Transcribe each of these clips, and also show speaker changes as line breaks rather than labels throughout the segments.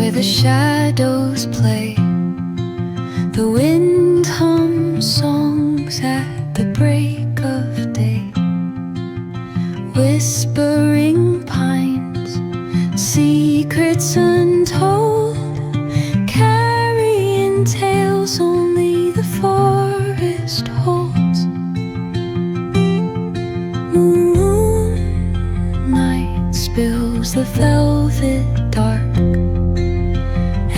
where the shadows play. The wind hums songs at the break of day. Whispering pines, secrets untold, carrying tales only the forest holds. Moonlight spills the velvet dark,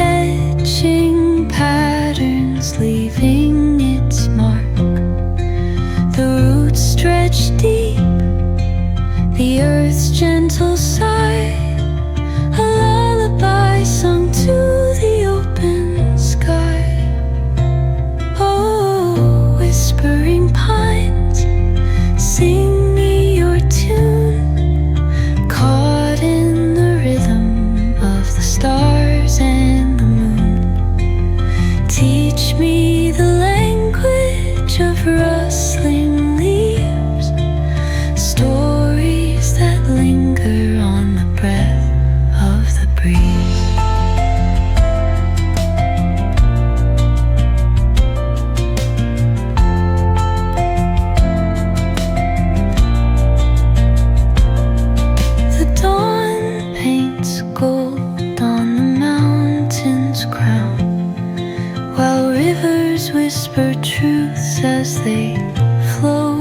etching patterns, leaving its mark. The roots stretch deep, the earth's gentle sigh, a lullaby sung to the open sky. Oh, whispering pines, sing me your tune, caught in the rhythm of the stars and the moon. Teach me the language of rustling leaves, stories that linger on the breath of the breeze. The dawn paints gold on the mountain's crown, while rivers whisper truths as they flow